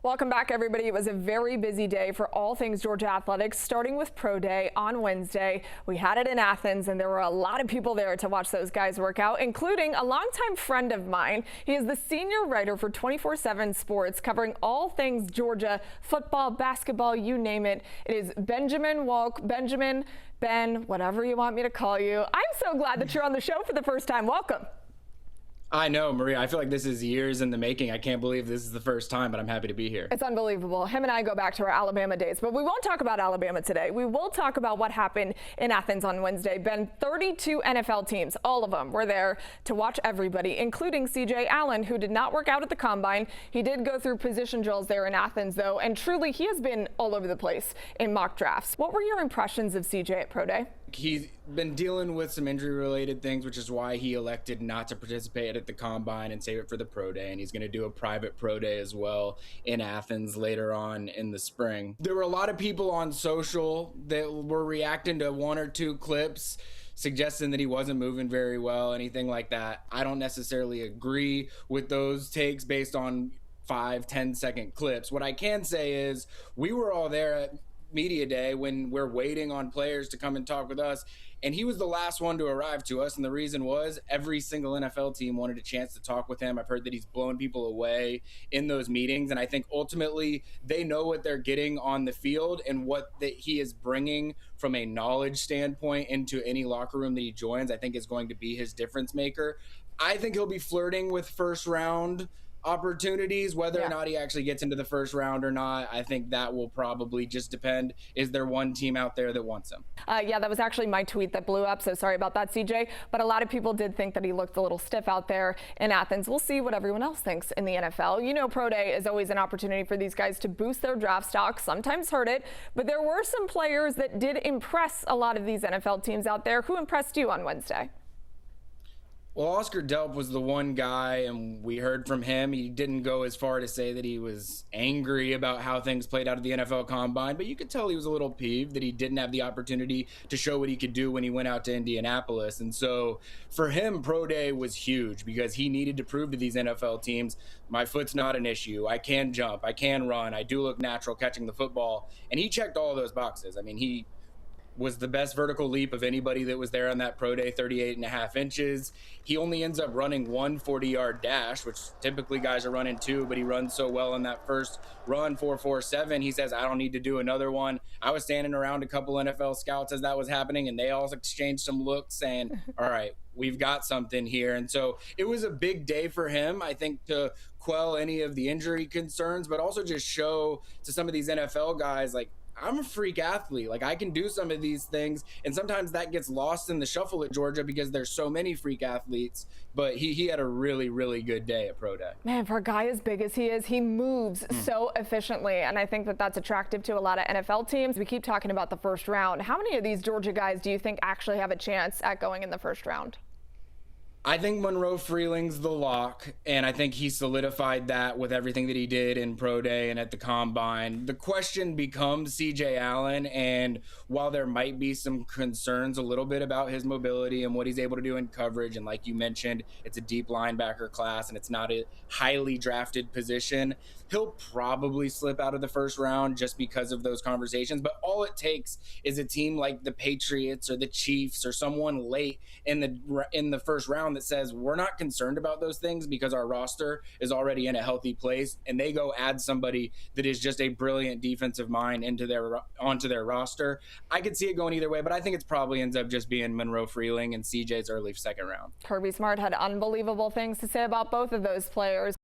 Welcome back, everybody. It was a very busy day for all things Georgia athletics, starting with Pro Day on Wednesday. We had it in Athens, and there were a lot of people there to watch those guys work out, including a longtime friend of mine. He is the senior writer for 24/7 Sports, covering all things Georgia, football, basketball, you name it. It is Benjamin Walk. Benjamin, Ben, whatever you want me to call you. I'm so glad that you're on the show for the first time. Welcome. I know, Maria. I feel like this is years in the making. I can't believe this is the first time, but I'm happy to be here. It's unbelievable. Him and I go back to our Alabama days, but we won't talk about Alabama today. We will talk about what happened in Athens on Wednesday. Ben, 32 NFL teams, all of them were there to watch everybody, including C.J. Allen, who did not work out at the Combine. He did go through position drills there in Athens, though, and truly he has been all over the place in mock drafts. What were your impressions of C.J. at Pro Day? He's been dealing with some injury-related things, which is why he elected not to participate at the Combine and save it for the Pro Day. And he's going to do a private Pro Day as well in Athens later on in the spring. There were a lot of people on social that were reacting to one or two clips suggesting that he wasn't moving very well, anything like that. I don't necessarily agree with those takes based on 5-10 second clips. What I can say is we were all there at media day when we're waiting on players to come and talk with us, and he was the last one to arrive to us, and the reason was every single NFL team wanted a chance to talk with him. I've heard that he's blowing people away in those meetings, and I think ultimately they know what they're getting on the field and what that he is bringing from a knowledge standpoint into any locker room that he joins. I think is going to be his difference maker. I think he'll be flirting with first round opportunities, whether or not he actually gets into the first round or not. I think that will probably just depend. Is there one team out there that wants him? Yeah, that was actually my tweet that blew up, so sorry about that, CJ. But a lot of people did think that he looked a little stiff out there in Athens. We'll see what everyone else thinks in the NFL. You know, Pro Day is always an opportunity for these guys to boost their draft stock, sometimes hurt it, but there were some players that did impress a lot of these NFL teams out there. Who impressed you on Wednesday? Well, Oscar Delp was the one guy, and we heard from him. He didn't go as far to say that he was angry about how things played out at the NFL Combine, but you could tell he was a little peeved that he didn't have the opportunity to show what he could do when he went out to Indianapolis. And so for him, Pro Day was huge because he needed to prove to these NFL teams, my foot's not an issue. I can jump. I can run. I do look natural catching the football. And he checked all of those boxes. I mean, he was the best vertical leap of anybody that was there on that Pro Day, 38.5 inches. He only ends up running one 40-yard dash, which typically guys are running two, but he runs so well in that first run, 4.47. He says, I don't need to do another one. I was standing around a couple NFL scouts as that was happening, and they all exchanged some looks saying, all right, we've got something here. And so it was a big day for him, I think, to quell any of the injury concerns, but also just show to some of these NFL guys, like, I'm a freak athlete. Like, I can do some of these things, and sometimes that gets lost in the shuffle at Georgia because there's so many freak athletes. But he had a really, really good day at Pro Day. Man, for a guy as big as he is, he moves so efficiently, and I think that that's attractive to a lot of NFL teams. We keep talking about the first round. How many of these Georgia guys do you think actually have a chance at going in the first round? I think Monroe Freeling's the lock, and I think he solidified that with everything that he did in Pro Day and at the Combine. The question becomes C.J. Allen, and while there might be some concerns a little bit about his mobility and what he's able to do in coverage, and like you mentioned, it's a deep linebacker class and it's not a highly drafted position, he'll probably slip out of the first round just because of those conversations. But all it takes is a team like the Patriots or the Chiefs or someone late in the first round that says we're not concerned about those things because our roster is already in a healthy place, and they go add somebody that is just a brilliant defensive mind onto their roster. I could see it going either way, but I think it probably ends up just being Monroe Freeling and CJ's early second round. Kirby Smart had unbelievable things to say about both of those players.